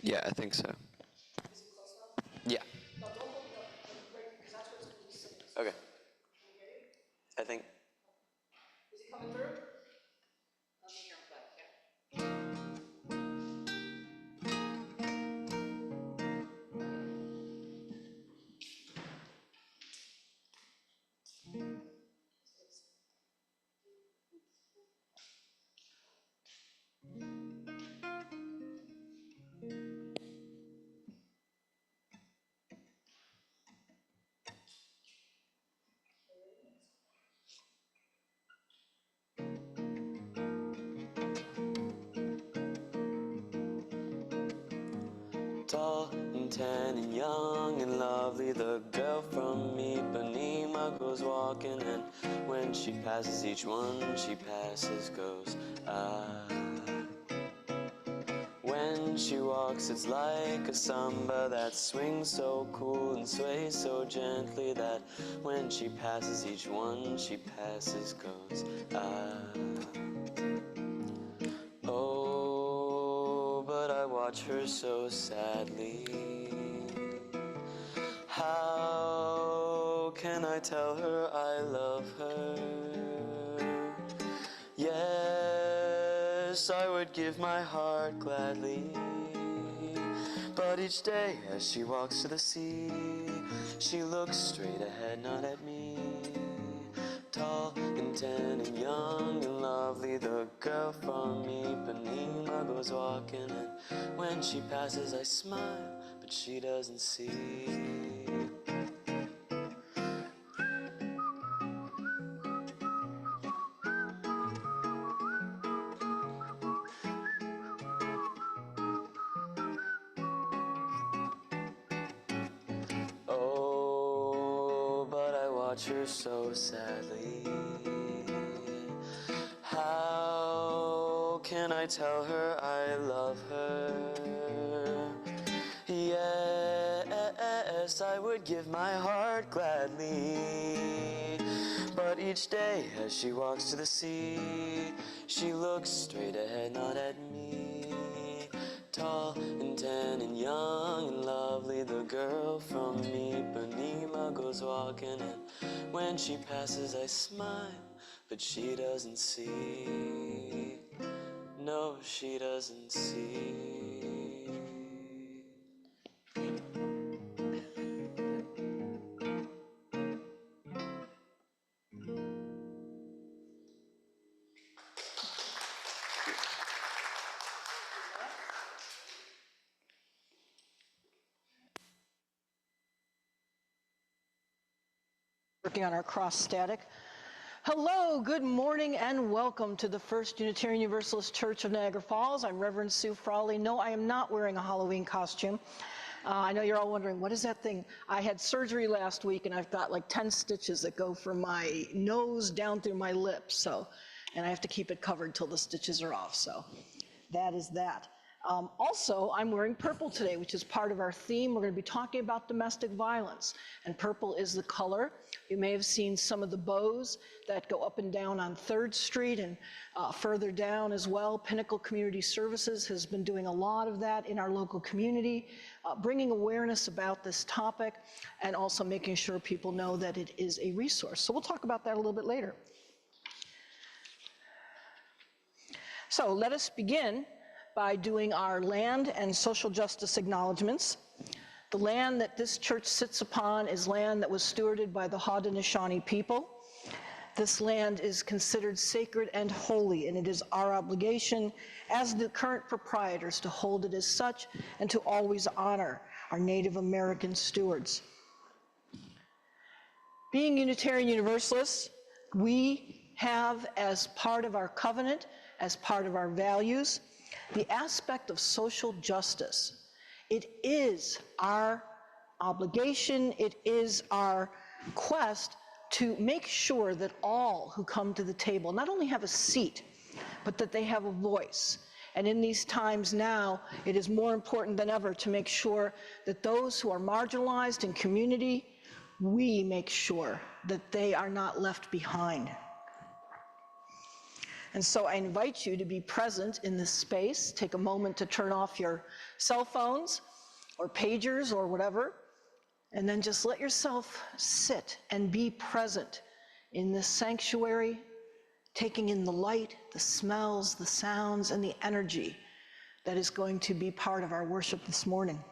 Yeah, I think so. Is it close enough? Yeah. No, don't look up, right, because that's where it's going to be sitting. Okay. Can you get it? I think. Is it coming through? Let me hear back, yeah. Tall and tan and young and lovely, the girl from Ipanema goes walking, and when she passes each one she passes goes, ah. When she walks it's like a samba that swings so cool and sways so gently that when she passes each one she passes goes, ah. Oh, but I watch her so sadly. How can I tell her I love her? Yes, I would give my heart gladly. But each day as she walks to the sea, she looks straight ahead, not at me. Tall and tan and young and lovely, the girl from Ipanema goes walking, and when she passes I smile, but she doesn't see. Oh, but I watch her so sadly. How can I tell her I love her? Yes, I would give my heart gladly. But each day as she walks to the sea, she looks straight ahead, not at me. Tall and tan and young and lovely, the girl from Ipanema goes walking, and when she passes I smile, but she doesn't see. No, she doesn't see. Working on our cross static. Hello, good morning, and welcome to the First Unitarian Universalist Church of Niagara Falls. I'm Reverend Sue Frawley. No, I am not wearing a Halloween costume. I know you're all wondering, what is that thing? I had surgery last week, and I've got like 10 stitches that go from my nose down through my lips, and I have to keep it covered till the stitches are off, so that is that. Also, I'm wearing purple today, which is part of our theme. We're going to be talking about domestic violence, and purple is the color. You may have seen some of the bows that go up and down on 3rd Street and further down as well. Pinnacle Community Services has been doing a lot of that in our local community, bringing awareness about this topic and also making sure people know that it is a resource. So we'll talk about that a little bit later. So let us begin by doing our land and social justice acknowledgements. The land that this church sits upon is land that was stewarded by the Haudenosaunee people. This land is considered sacred and holy, and it is our obligation as the current proprietors to hold it as such and to always honor our Native American stewards. Being Unitarian Universalists, we have as part of our covenant, as part of our values, the aspect of social justice. It is our obligation, it is our quest to make sure that all who come to the table not only have a seat, but that they have a voice. And in these times now, it is more important than ever to make sure that those who are marginalized in community, we make sure that they are not left behind. And so I invite you to be present in this space. Take a moment to turn off your cell phones or pagers or whatever, and then just let yourself sit and be present in this sanctuary, taking in the light, the smells, the sounds, and the energy that is going to be part of our worship this morning.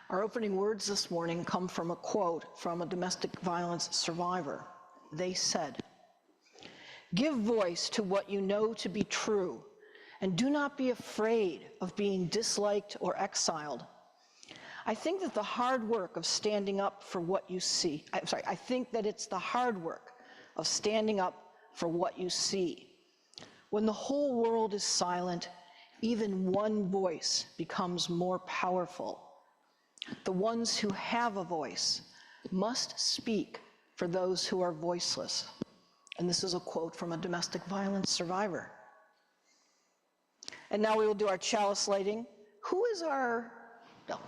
Our opening words this morning come from a quote from a domestic violence survivor. They said, "Give voice to what you know to be true, and do not be afraid of being disliked or exiled. I think that the hard work of standing up for what you see, I think that it's the hard work of standing up for what you see. When the whole world is silent, even one voice becomes more powerful. The ones who have a voice must speak for those who are voiceless." And this is a quote from a domestic violence survivor. And now we will do our chalice lighting. Who is our, no.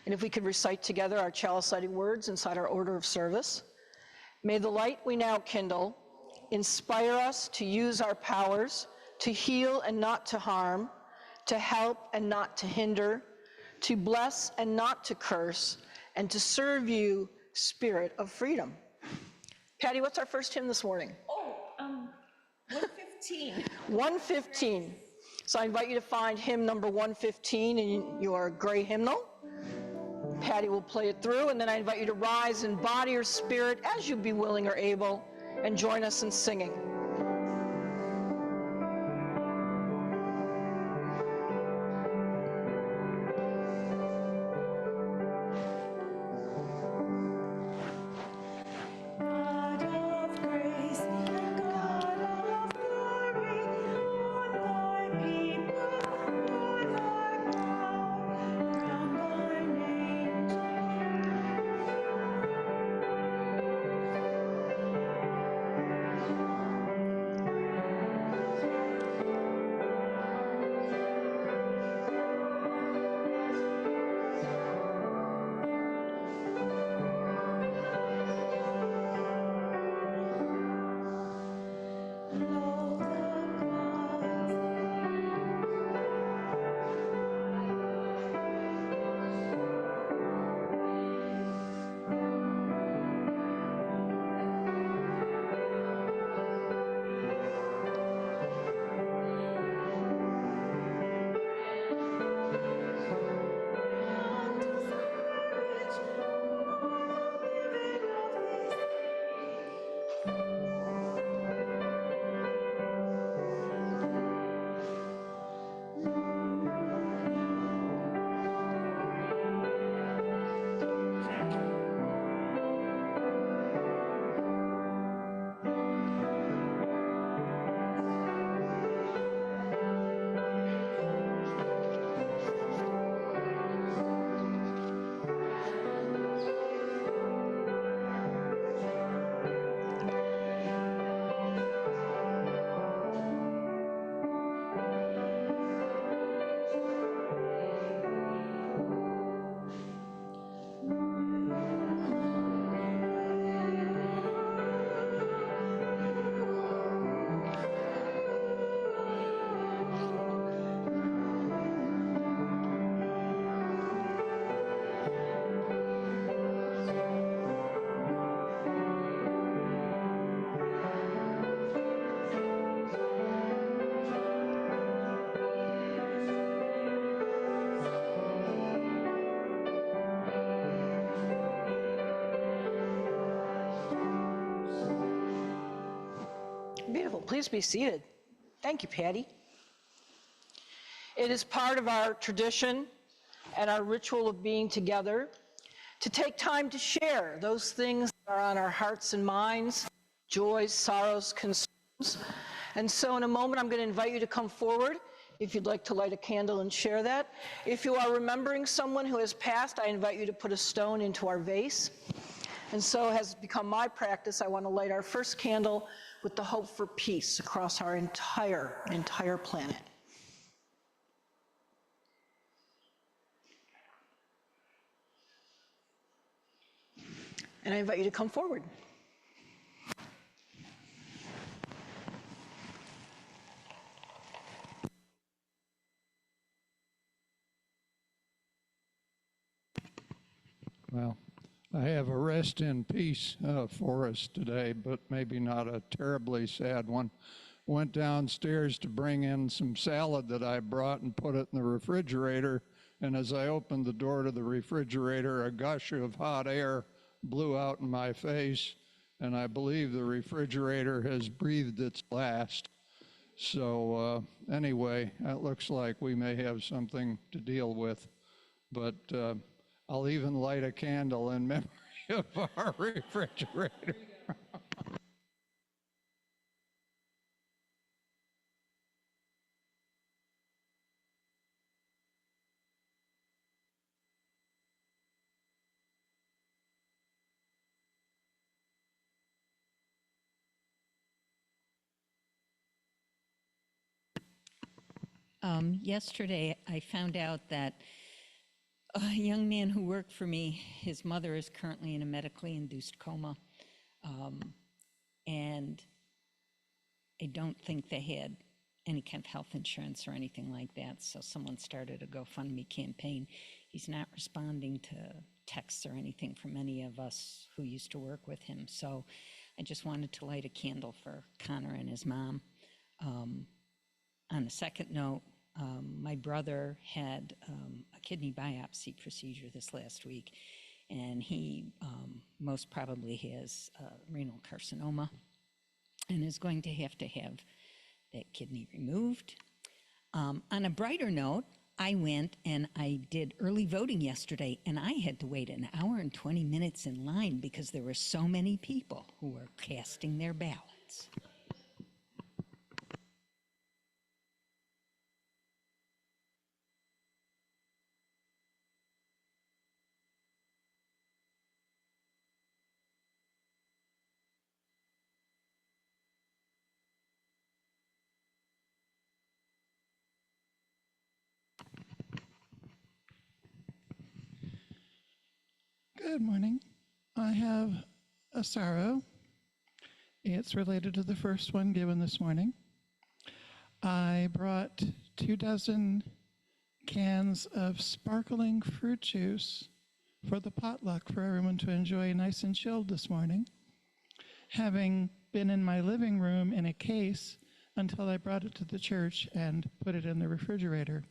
And if we could recite together our chalice lighting words inside our order of service. May the light we now kindle inspire us to use our powers, to heal and not to harm, to help and not to hinder, to bless and not to curse, and to serve you, Spirit of freedom. Patty, what's our first hymn this morning? 115. 115. So I invite you to find hymn number 115 in your gray hymnal. Patty will play it through, and then I invite you to rise in body or spirit as you be willing or able, and join us in singing. Beautiful. Please be seated. Thank you, Patty. It is part of our tradition and our ritual of being together to take time to share those things that are on our hearts and minds, joys, sorrows, concerns, And so in a moment, I'm going to invite you to come forward if you'd like to light a candle and share that. If you are remembering someone who has passed, I invite you to put a stone into our vase. And so has become my practice. I want to light our first candle with the hope for peace across our entire planet. And I invite you to come forward. Well, I have a rest in peace for us today, but maybe not a terribly sad one. Went downstairs to bring in some salad that I brought and put it in the refrigerator, and as I opened the door to the refrigerator, a gush of hot air blew out in my face, and I believe the refrigerator has breathed its last. So anyway, it looks like we may have something to deal with, but I'll even light a candle in memory of our refrigerator. Yesterday, I found out that a young man who worked for me, his mother is currently in a medically induced coma, and I don't think they had any kind of health insurance or anything like that, so someone started a GoFundMe campaign. He's not responding to texts or anything from any of us who used to work with him, so I just wanted to light a candle for Connor and his mom. On a second note, my brother had a kidney biopsy procedure this last week, and he most probably has renal carcinoma and is going to have that kidney removed. On a brighter note, I went and I did early voting yesterday, and I had to wait an hour and 20 minutes in line because there were so many people who were casting their ballots. Good morning. I have a sorrow. It's related to the first one given this morning. I brought 24 cans of sparkling fruit juice for the potluck for everyone to enjoy nice and chilled this morning, having been in my living room in a case until I brought it to the church and put it in the refrigerator.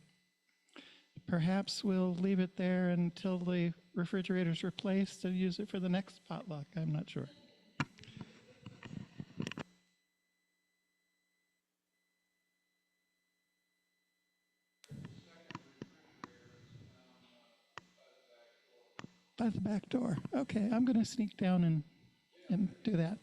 Perhaps we'll leave it there until the refrigerator's replaced and use it for the next potluck. I'm not sure. By the back door. Okay, I'm going to sneak down and do that.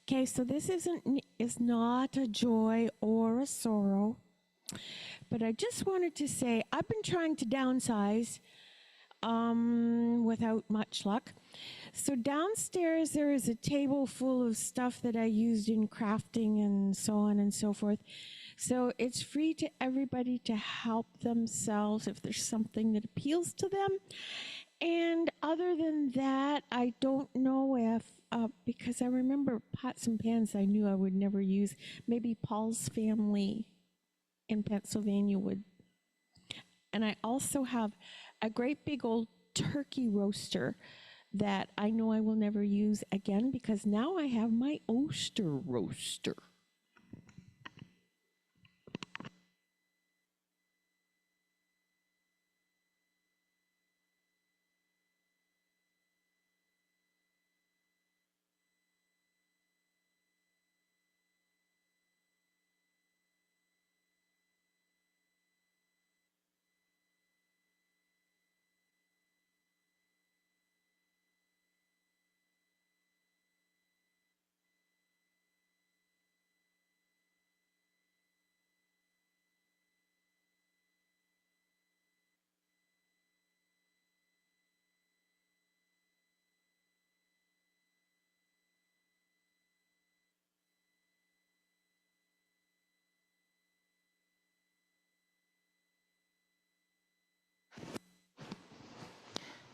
Okay, so this is not a joy or a sorrow, but I just wanted to say I've been trying to downsize without much luck. So downstairs there is a table full of stuff that I used in crafting and so on and so forth. So it's free to everybody to help themselves if there's something that appeals to them. And other than that, I don't know if, because I remember pots and pans I knew I would never use. Maybe Paul's family in Pennsylvania would. And I also have a great big old turkey roaster that I know I will never use again because now I have my oyster roaster.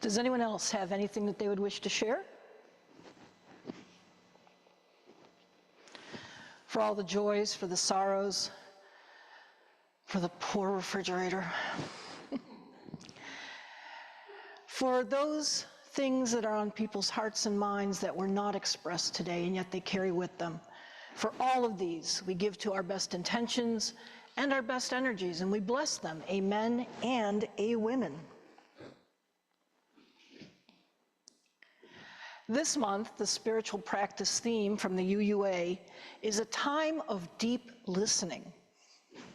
Does anyone else have anything that they would wish to share? For all the joys, for the sorrows, for the poor refrigerator. For those things that are on people's hearts and minds that were not expressed today, and yet they carry with them. For all of these, we give to our best intentions and our best energies, and we bless them, amen and a women. This month, the spiritual practice theme from the UUA is a time of deep listening.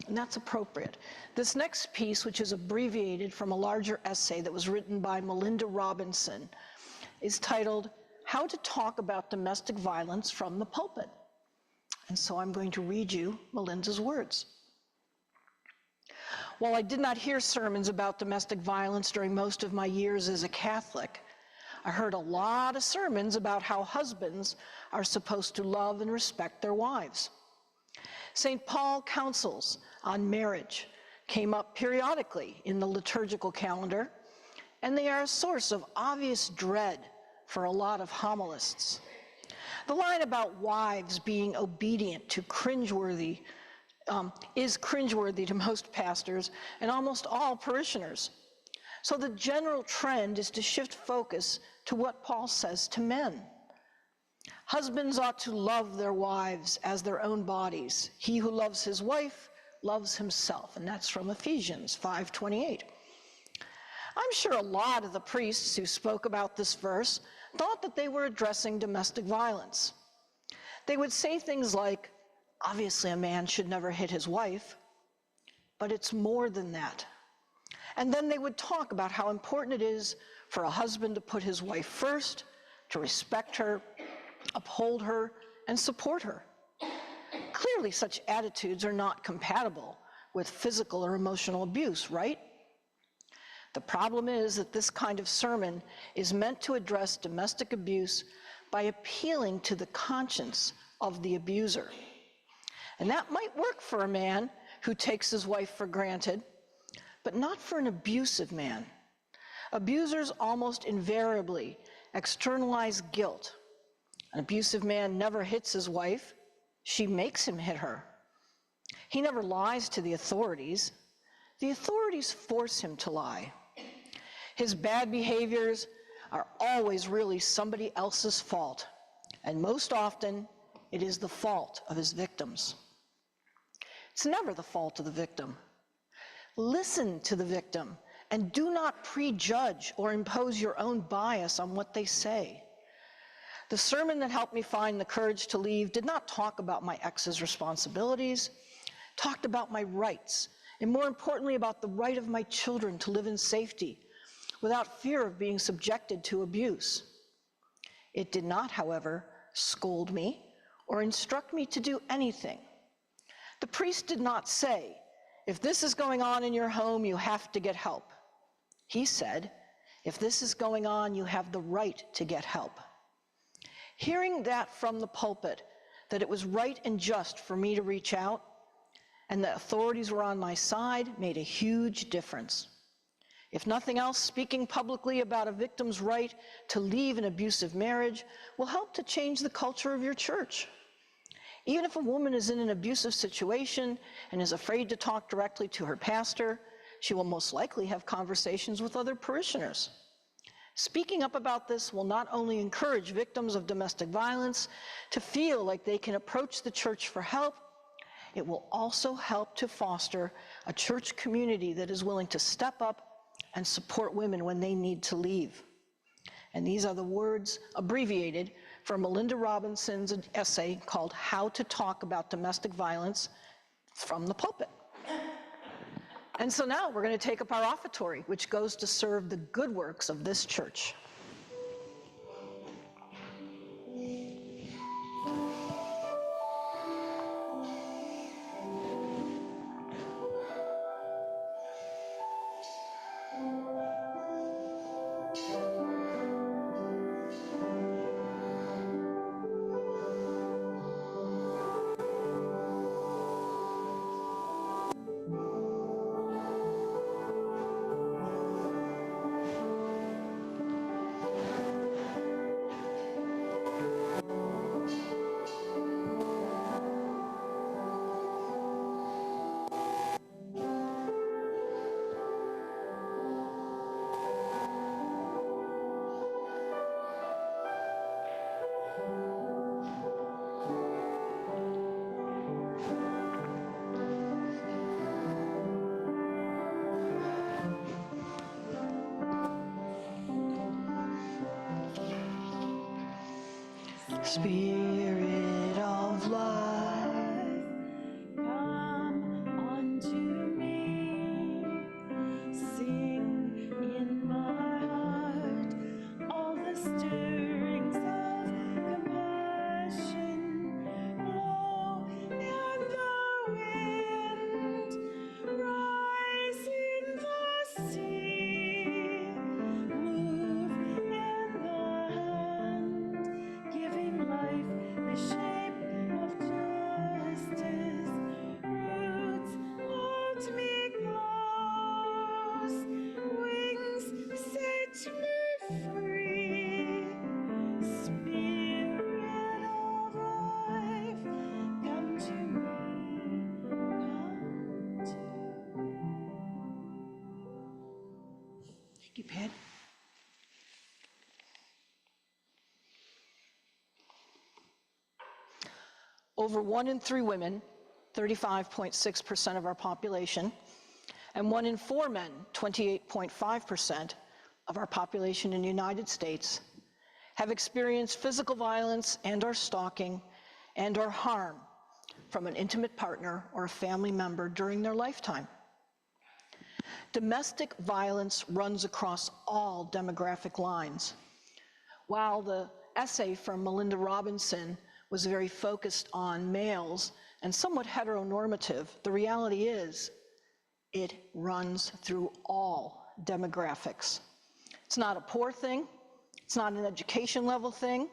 And that's appropriate. This next piece, which is abbreviated from a larger essay that was written by Melinda Robinson, is titled, How to Talk About Domestic Violence from the Pulpit. And so I'm going to read you Melinda's words. While I did not hear sermons about domestic violence during most of my years as a Catholic, I heard a lot of sermons about how husbands are supposed to love and respect their wives. St. Paul counsels on marriage came up periodically in the liturgical calendar, and they are a source of obvious dread for a lot of homilists. The line about wives being obedient to is cringeworthy to most pastors and almost all parishioners. So the general trend is to shift focus to what Paul says to men. Husbands ought to love their wives as their own bodies. He who loves his wife loves himself. And that's from Ephesians 5:28. I'm sure a lot of the priests who spoke about this verse thought that they were addressing domestic violence. They would say things like, obviously a man should never hit his wife, but it's more than that. And then they would talk about how important it is for a husband to put his wife first, to respect her, uphold her, and support her. Clearly, such attitudes are not compatible with physical or emotional abuse, right? The problem is that this kind of sermon is meant to address domestic abuse by appealing to the conscience of the abuser. And that might work for a man who takes his wife for granted, but not for an abusive man. Abusers almost invariably externalize guilt. An abusive man never hits his wife. She makes him hit her. He never lies to the authorities. The authorities force him to lie. His bad behaviors are always really somebody else's fault, and most often it is the fault of his victims. It's never the fault of the victim. Listen to the victim and do not prejudge or impose your own bias on what they say. The sermon that helped me find the courage to leave did not talk about my ex's responsibilities, talked about my rights, and more importantly about the right of my children to live in safety without fear of being subjected to abuse. It did not, however, scold me or instruct me to do anything. The priest did not say, if this is going on in your home, you have to get help. He said, if this is going on, you have the right to get help. Hearing that from the pulpit, that it was right and just for me to reach out, and the authorities were on my side, made a huge difference. If nothing else, speaking publicly about a victim's right to leave an abusive marriage will help to change the culture of your church. Even if a woman is in an abusive situation and is afraid to talk directly to her pastor, she will most likely have conversations with other parishioners. Speaking up about this will not only encourage victims of domestic violence to feel like they can approach the church for help, it will also help to foster a church community that is willing to step up and support women when they need to leave. And these are the words abbreviated from Melinda Robinson's essay called How to Talk About Domestic Violence from the Pulpit. And so now we're going to take up our offertory, which goes to serve the good works of this church. Spirit of life, come unto me. Sing in my heart all the stirrings of compassion. Blow in the wind, rise in the sea, move in the hand, giving life the shape of justice. Roots hold me close, wings set me free. Spirit of life, come to me, come to me. Thank you, Pat. Over 1 in 3 women, 35.6% of our population, and 1 in 4 men, 28.5% of our population in the United States, have experienced physical violence and/or stalking and/or harm from an intimate partner or a family member during their lifetime. Domestic violence runs across all demographic lines. While the essay from Melinda Robinson was very focused on males and somewhat heteronormative, the reality is it runs through all demographics. It's not a poor thing, it's not an education level thing,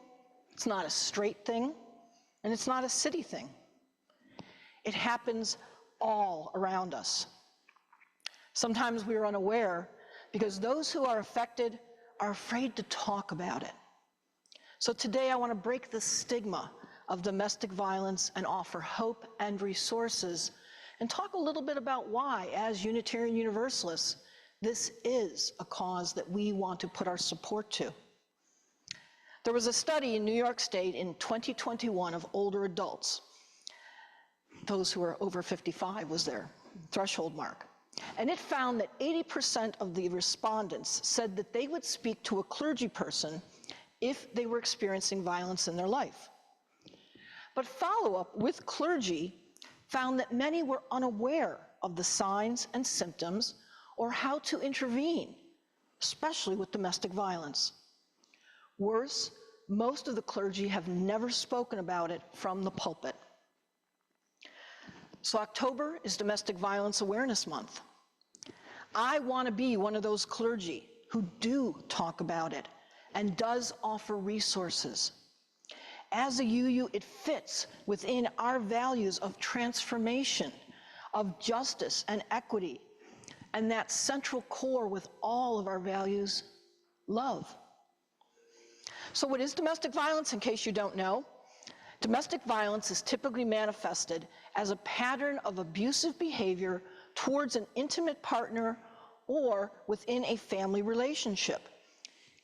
it's not a straight thing, and it's not a city thing. It happens all around us. Sometimes we are unaware because those who are affected are afraid to talk about it. So today I want to break the stigma of domestic violence and offer hope and resources and talk a little bit about why, as Unitarian Universalists, this is a cause that we want to put our support to. There was a study in New York State in 2021 of older adults. Those who are over 55 was their threshold mark. And it found that 80% of the respondents said that they would speak to a clergy person if they were experiencing violence in their life. But follow-up with clergy found that many were unaware of the signs and symptoms or how to intervene, especially with domestic violence. Worse, most of the clergy have never spoken about it from the pulpit. So October is Domestic Violence Awareness Month. I want to be one of those clergy who do talk about it and does offer resources. As a UU, it fits within our values of transformation, of justice and equity, and that central core with all of our values, love. So what is domestic violence, in case you don't know? Domestic violence is typically manifested as a pattern of abusive behavior towards an intimate partner or within a family relationship.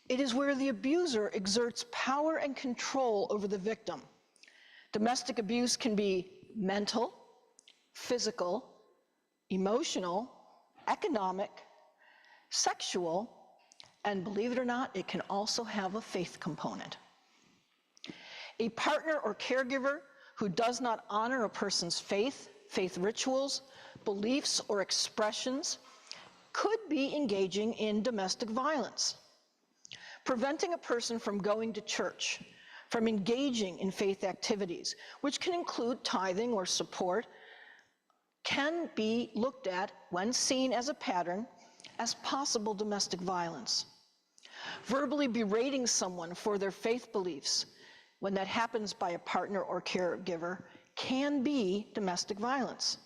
It is where the abuser exerts power and control over the victim. Domestic abuse can be mental, physical, emotional, economic, sexual, and believe it or not, it can also have a faith component. A partner or caregiver who does not honor a person's faith rituals, beliefs, or expressions could be engaging in domestic violence. Preventing a person from going to church, from engaging in faith activities, which can include tithing or support, can be looked at, when seen as a pattern, as possible domestic violence. Verbally berating someone for their faith beliefs, when that happens by a partner or caregiver, can be domestic violence.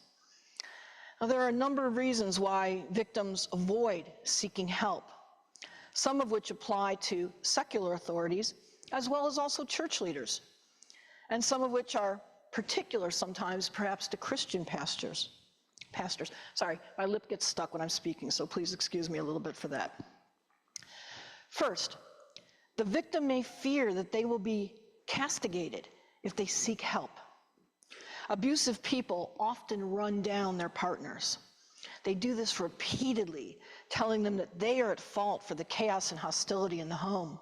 Now, there are a number of reasons why victims avoid seeking help, some of which apply to secular authorities, as well as also church leaders, and some of which are particular sometimes, perhaps, to Christian pastors. Sorry, my lip gets stuck when I'm speaking, so please excuse me a little bit for that. First, the victim may fear that they will be castigated if they seek help. Abusive people often run down their partners. They do this repeatedly, telling them that they are at fault for the chaos and hostility in the home.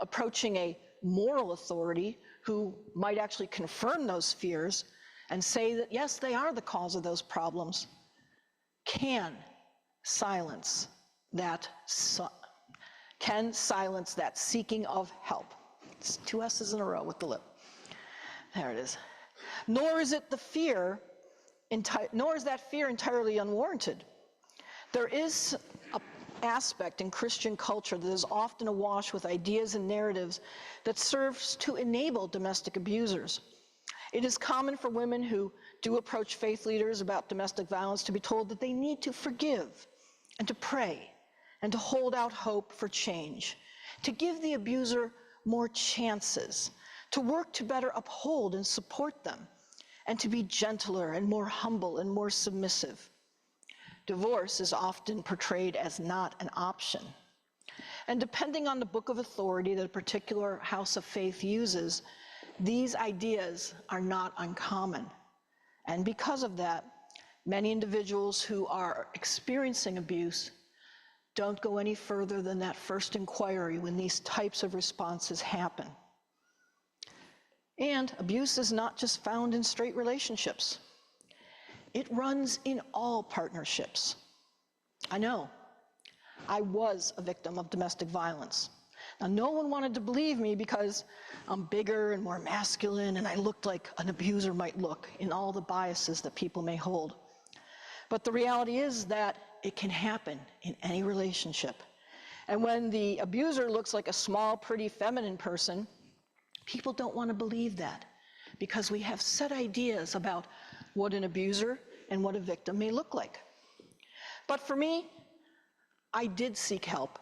Approaching a moral authority who might actually confirm those fears and say that, yes, they are the cause of those problems, can silence that seeking of help. It's 2 S's in a row with the lip. There it is. Nor is that fear entirely unwarranted. There is an aspect in Christian culture that is often awash with ideas and narratives that serves to enable domestic abusers. It is common for women who do approach faith leaders about domestic violence to be told that they need to forgive and to pray and to hold out hope for change, to give the abuser more chances, to work to better uphold and support them, and to be gentler and more humble and more submissive. Divorce is often portrayed as not an option. And depending on the book of authority that a particular house of faith uses, these ideas are not uncommon. And because of that, many individuals who are experiencing abuse don't go any further than that first inquiry when these types of responses happen. And abuse is not just found in straight relationships. It runs in all partnerships. I know. I was a victim of domestic violence. Now, no one wanted to believe me because I'm bigger and more masculine and I looked like an abuser might look in all the biases that people may hold. But the reality is that it can happen in any relationship. And when the abuser looks like a small, pretty, feminine person, people don't want to believe that because we have set ideas about what an abuser and what a victim may look like. But for me, I did seek help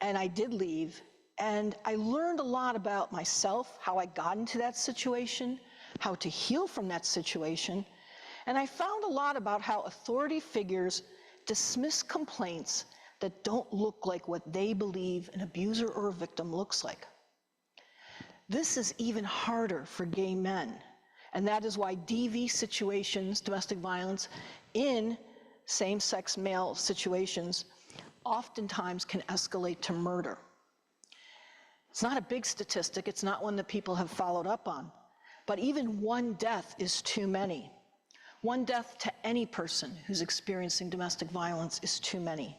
and I did leave, and I learned a lot about myself, how I got into that situation, how to heal from that situation, and I found a lot about how authority figures dismiss complaints that don't look like what they believe an abuser or a victim looks like. This is even harder for gay men, and that is why DV situations, domestic violence, in same-sex male situations, oftentimes can escalate to murder. It's not a big statistic, it's not one that people have followed up on, but even one death is too many. One death to any person who's experiencing domestic violence is too many.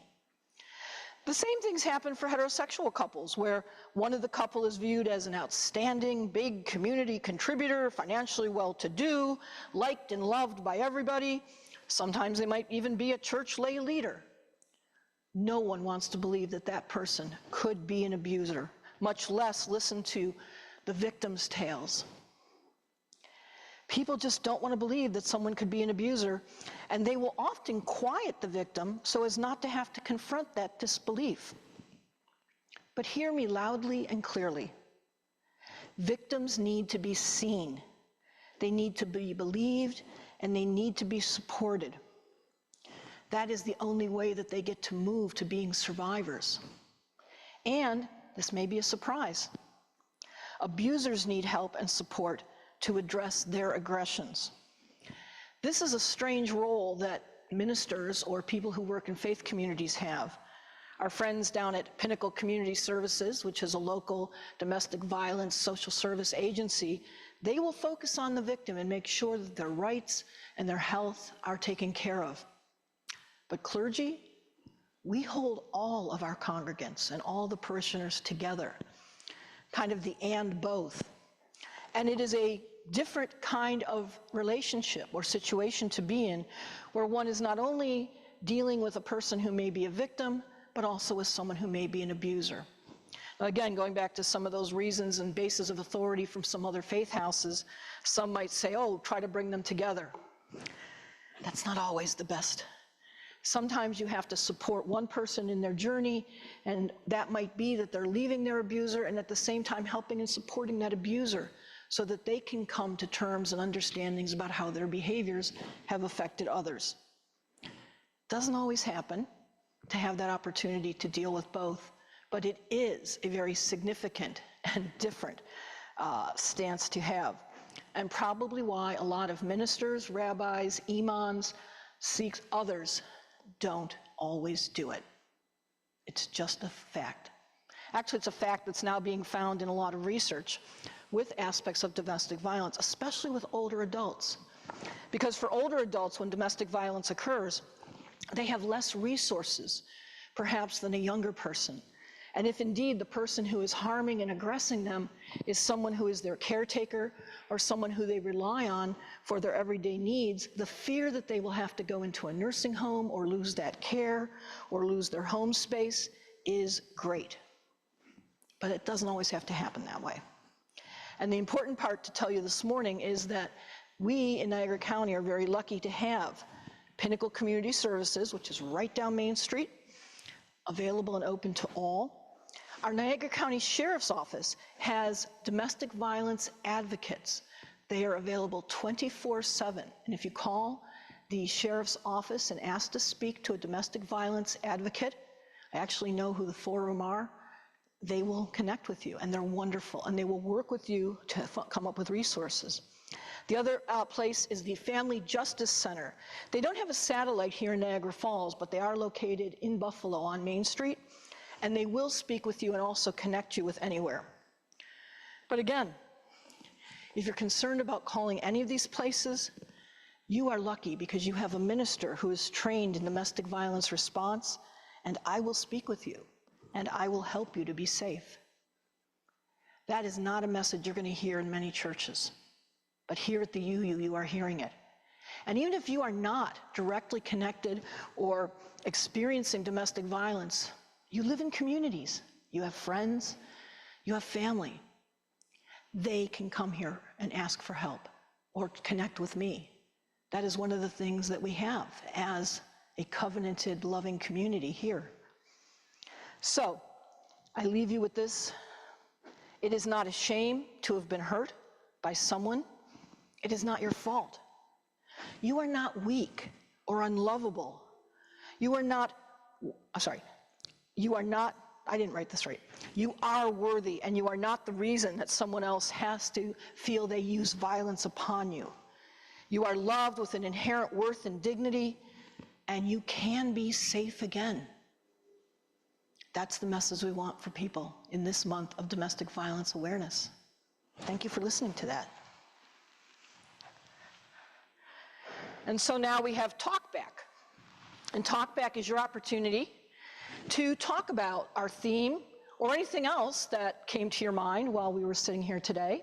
The same things happen for heterosexual couples, where one of the couple is viewed as an outstanding, big community contributor, financially well-to-do, liked and loved by everybody. Sometimes they might even be a church lay leader. No one wants to believe that that person could be an abuser, much less listen to the victim's tales. People just don't want to believe that someone could be an abuser, and they will often quiet the victim so as not to have to confront that disbelief. But hear me loudly and clearly. Victims need to be seen. They need to be believed, and they need to be supported. That is the only way that they get to move to being survivors. And this may be a surprise. Abusers need help and support to address their aggressions. This is a strange role that ministers or people who work in faith communities have. Our friends down at Pinnacle Community Services, which is a local domestic violence social service agency, they will focus on the victim and make sure that their rights and their health are taken care of. But clergy, we hold all of our congregants and all the parishioners together, kind of the and both. And it is a different kind of relationship or situation to be in, where one is not only dealing with a person who may be a victim, but also with someone who may be an abuser. Now, again, going back to some of those reasons and bases of authority from some other faith houses, some might say, oh, try to bring them together. That's not always the best. Sometimes you have to support one person in their journey, and that might be that they're leaving their abuser and at the same time helping and supporting that abuser so that they can come to terms and understandings about how their behaviors have affected others. Doesn't always happen to have that opportunity to deal with both, but it is a very significant and different stance to have, and probably why a lot of ministers, rabbis, imams, Sikhs, others don't always do it. It's just a fact. Actually, it's a fact that's now being found in a lot of research with aspects of domestic violence, especially with older adults. Because for older adults, when domestic violence occurs, they have less resources, perhaps, than a younger person. And if indeed the person who is harming and aggressing them is someone who is their caretaker or someone who they rely on for their everyday needs, the fear that they will have to go into a nursing home or lose that care or lose their home space is great. But it doesn't always have to happen that way. And the important part to tell you this morning is that we in Niagara County are very lucky to have Pinnacle Community Services, which is right down Main Street, available and open to all. Our Niagara County Sheriff's Office has domestic violence advocates. They are available 24/7. And if you call the Sheriff's Office and ask to speak to a domestic violence advocate, I actually know who the four of them are, they will connect with you, and they're wonderful, and they will work with you to come up with resources. The other place is the Family Justice Center. They don't have a satellite here in Niagara Falls, but they are located in Buffalo on Main Street, and they will speak with you and also connect you with anywhere. But again, if you're concerned about calling any of these places, you are lucky because you have a minister who is trained in domestic violence response, and I will speak with you, and I will help you to be safe. That is not a message you're going to hear in many churches. But here at the UU, you are hearing it. And even if you are not directly connected or experiencing domestic violence, you live in communities. You have friends, you have family. They can come here and ask for help or connect with me. That is one of the things that we have as a covenanted, loving community here. So, I leave you with this. It is not a shame to have been hurt by someone. It is not your fault. You are not weak or unlovable. You are not, I didn't write this right. You are worthy, and you are not the reason that someone else has to feel they use violence upon you. You are loved with an inherent worth and dignity, and you can be safe again. That's the message we want for people in this month of domestic violence awareness. Thank you for listening to that. And so now we have Talkback. And Talkback is your opportunity to talk about our theme or anything else that came to your mind while we were sitting here today,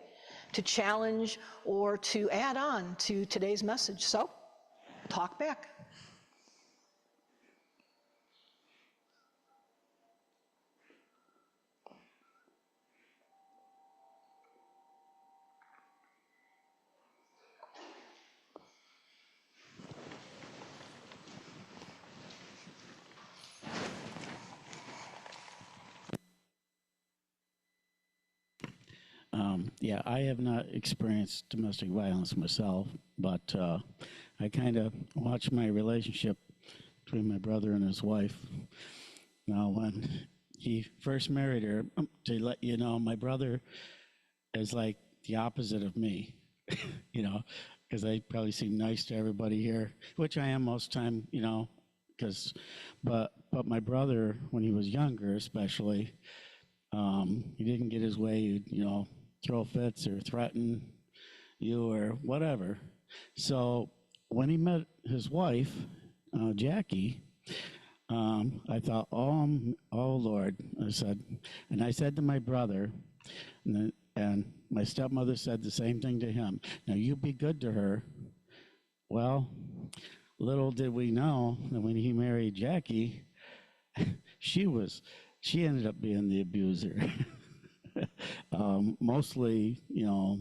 to challenge or to add on to today's message. So, Talkback. Yeah, I have not experienced domestic violence myself, but I kind of watched my relationship between my brother and his wife. Now, when he first married her, to let you know, my brother is like the opposite of me, you know, because I probably seem nice to everybody here, which I am most time, you know, but my brother, when he was younger especially, he didn't get his way, he'd, you know, throw fits or threaten you or whatever. So when he met his wife, Jackie, I thought, oh Lord, I said to my brother, and my stepmother said the same thing to him. Now you be good to her. Well, little did we know that when he married Jackie, she ended up being the abuser. Mostly, you know,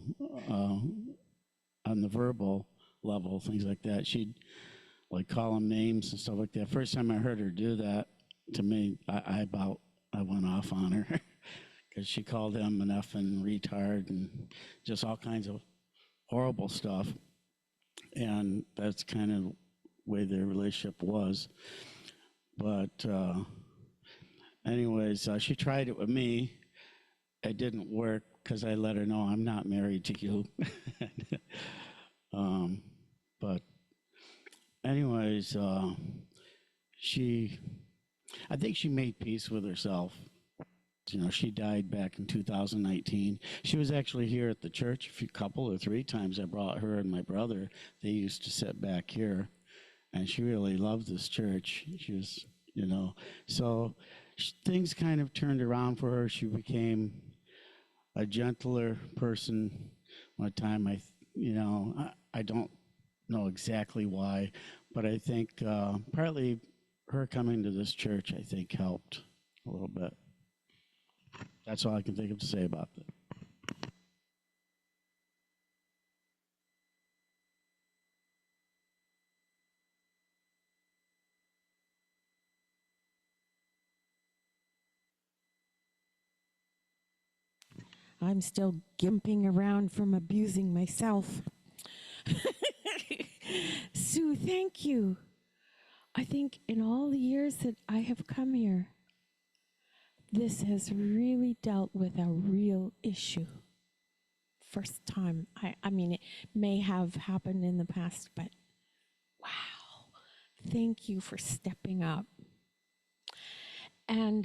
on the verbal level, things like that. She'd like call him names and stuff like that. First time I heard her do that, to me, I went off on her because she called him an effing retard and just all kinds of horrible stuff. And that's kind of the way their relationship was. But anyways, she tried it with me. It didn't work because I let her know I'm not married to you. But anyways, I think she made peace with herself she died back in 2019. She was actually here at the church a couple or three times. I brought her and my brother. They used to sit back here, and she really loved this church. She was, so things kind of turned around for her. She became a gentler person. One time, I don't know exactly why, but I think partly her coming to this church, I think, helped a little bit. That's all I can think of to say about that. I'm still gimping around from abusing myself. Sue, thank you. I think in all the years that I have come here, this has really dealt with a real issue. First time. I mean, it may have happened in the past, but wow. Thank you for stepping up. And,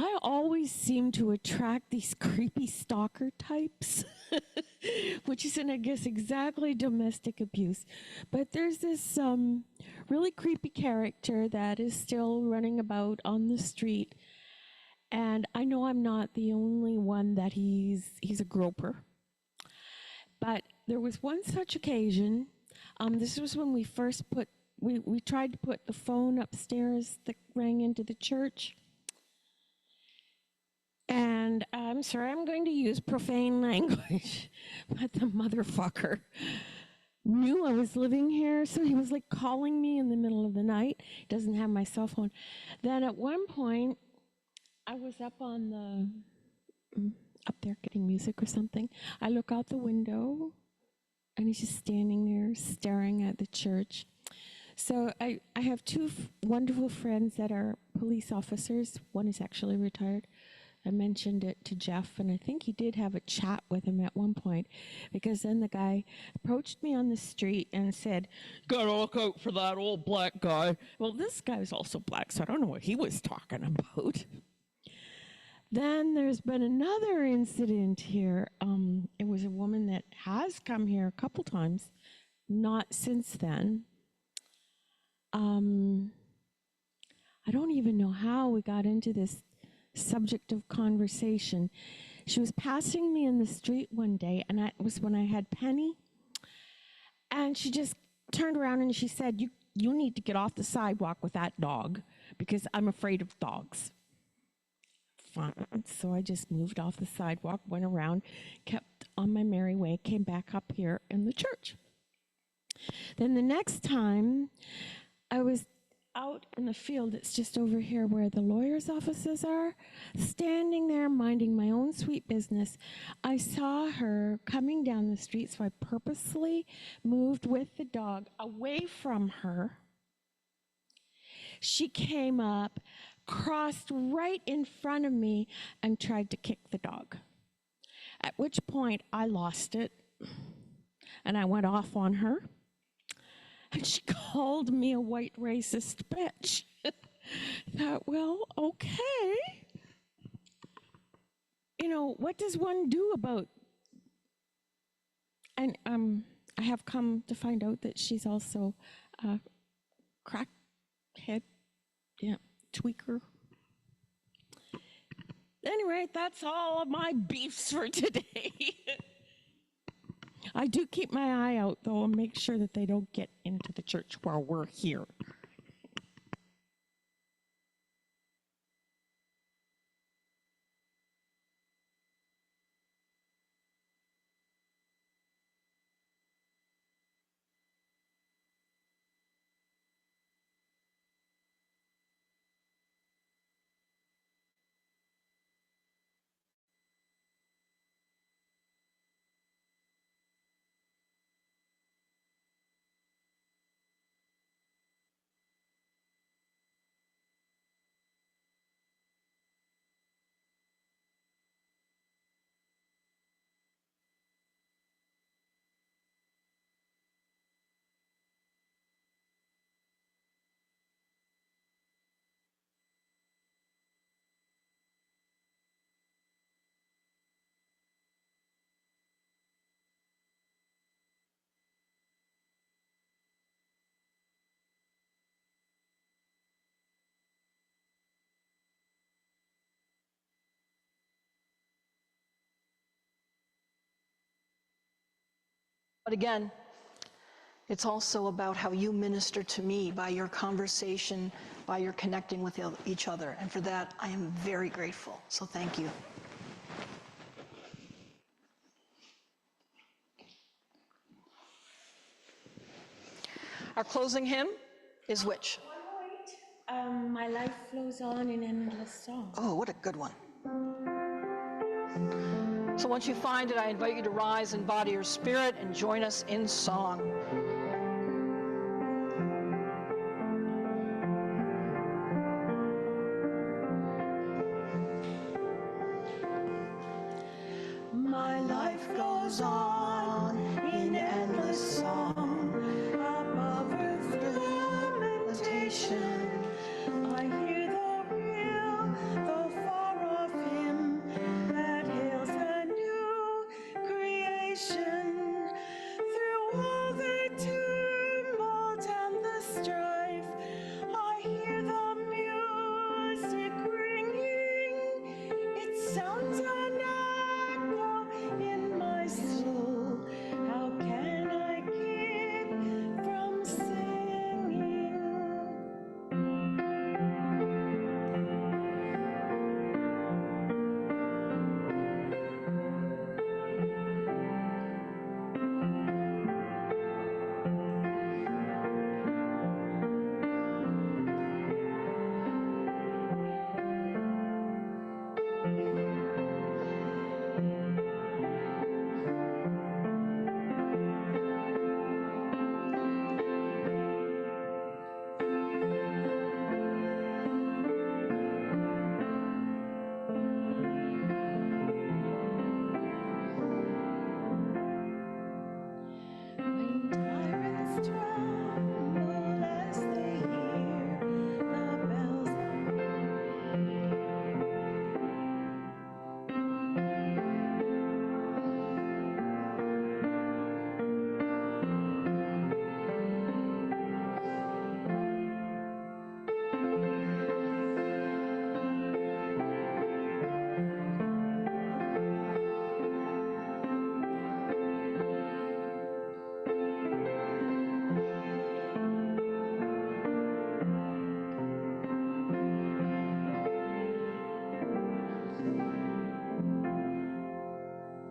I always seem to attract these creepy stalker types, which isn't, I guess, exactly domestic abuse. But there's this really creepy character that is still running about on the street. And I know I'm not the only one that he's a groper. But there was one such occasion. This was when we first we tried to put the phone upstairs that rang into the church. And I'm sorry, I'm going to use profane language, but the motherfucker knew I was living here, so he was like calling me in the middle of the night. He doesn't have my cell phone. Then at one point, I was up there getting music or something. I look out the window, and he's just standing there staring at the church. So I have two wonderful friends that are police officers. One is actually retired. I mentioned it to Jeff, and I think he did have a chat with him at one point, because then the guy approached me on the street and said, "Gotta look out for that old black guy." Well, this guy's also black, so I don't know what he was talking about. Then there's been another incident here. It was a woman that has come here a couple times, not since then. I don't even know how we got into this subject of conversation. She was passing me in the street one day, and it was when I had Penny, and she just turned around and she said, you need to get off the sidewalk with that dog, because I'm afraid of dogs. Fine. So I just moved off the sidewalk, went around, kept on my merry way, came back up here in the church. Then the next time, I was out in the field. It's just over here where the lawyer's offices are, standing there minding my own sweet business. I saw her coming down the street, so I purposely moved with the dog away from her. She came up, crossed right in front of me, and tried to kick the dog. At which point I lost it, and I went off on her. And she called me a white racist bitch. Thought, well, okay. What does one do about? And I have come to find out that she's also a crackhead, tweaker. Anyway, that's all of my beefs for today. I do keep my eye out, though, and make sure that they don't get into the church while we're here. But again, it's also about how you minister to me by your conversation, by your connecting with each other. And for that, I am very grateful. So thank you. Our closing hymn is which? My life flows on in endless song. Oh, what a good one. So once you find it, I invite you to rise in body or spirit and join us in song. My life goes on in endless song, above earth's lamentation. I hear the real, though far off hymn that hails a new creation. Through all the tumult and the strife, I hear the music ringing. It sounds an echo in my soul. How can I keep from singing? When tyrants tremble as they hear the bells,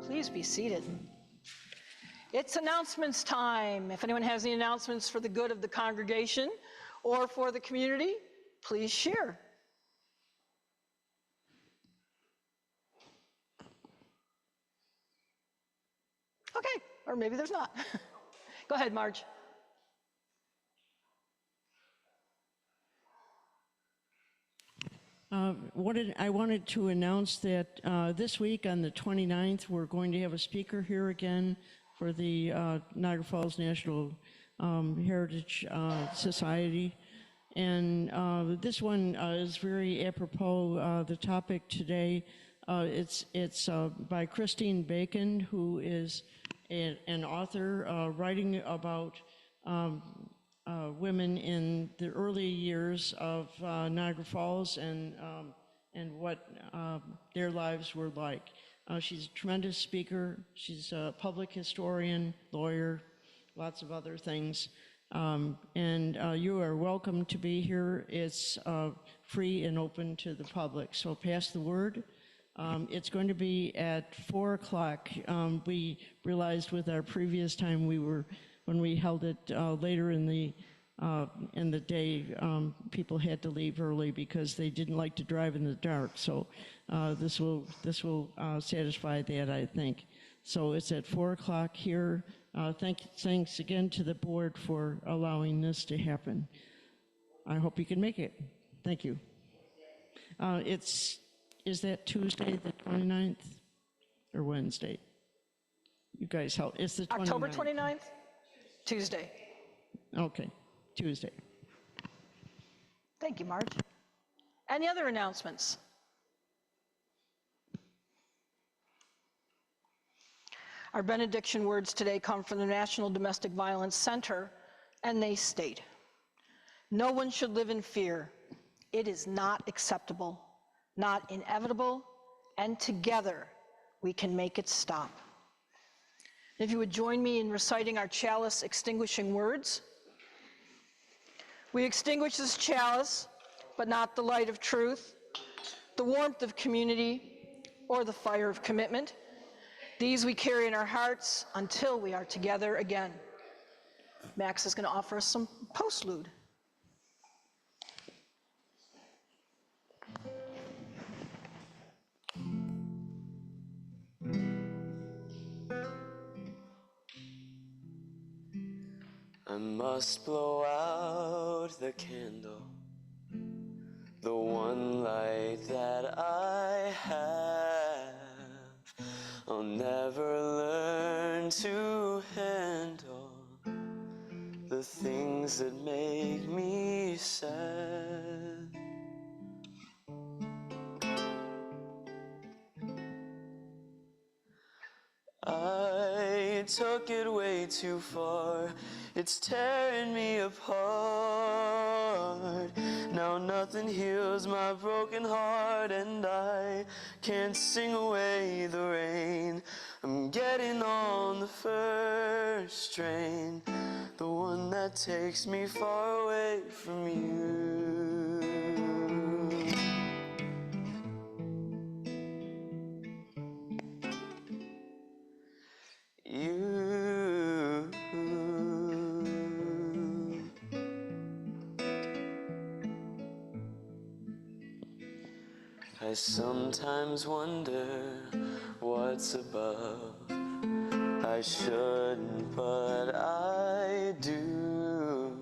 please be seated. It's announcements time. If anyone has any announcements for the good of the congregation or for the community, please share. Okay, or maybe there's not. Go ahead, Marge. I wanted to announce that this week on the 29th, we're going to have a speaker here again for the Niagara Falls National Heritage Society. And this one is very apropos. The topic today, it's by Christine Bacon, who is an author writing about women in the early years of Niagara Falls and what their lives were like. She's a tremendous speaker. She's a public historian, lawyer, lots of other things. And you are welcome to be here. It's free and open to the public, so pass the word. It's going to be at 4 o'clock. We realized with our previous time when we held it later in the day, people had to leave early because they didn't like to drive in the dark. So this will satisfy that, I think. So it's at 4 o'clock here. Thanks again to the board for allowing this to happen. I hope you can make it. Thank you. Is that Tuesday the 29th or Wednesday? You guys help. It's the 29th. October 29th? Tuesday. Okay, Tuesday. Thank you, Marge. Any other announcements? Our benediction words today come from the National Domestic Violence Center, and they state, "No one should live in fear. It is not acceptable, not inevitable, and together we can make it stop." If you would join me in reciting our chalice extinguishing words. We extinguish this chalice, but not the light of truth, the warmth of community, or the fire of commitment. These we carry in our hearts until we are together again. Max is going to offer us some postlude. I must blow out the candle, the one light that I have. I'll never learn to handle the things that make me sad. I took it way too far, it's tearing me apart. Now nothing heals my broken heart, and I can't sing away the rain. I'm getting on the first train, the one that takes me far away from you. I sometimes wonder what's above. I shouldn't, but I do.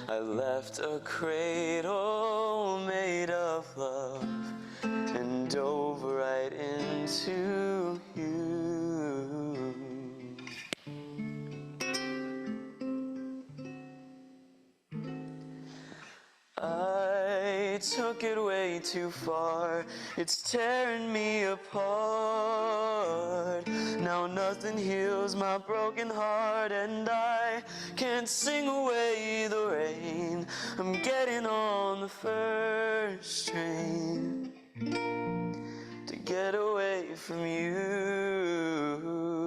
I left a cradle made of love and dove right into you. I took it way too far, it's tearing me apart. Now nothing heals my broken heart, and I can't sing away the rain. I'm getting on the first train to get away from you.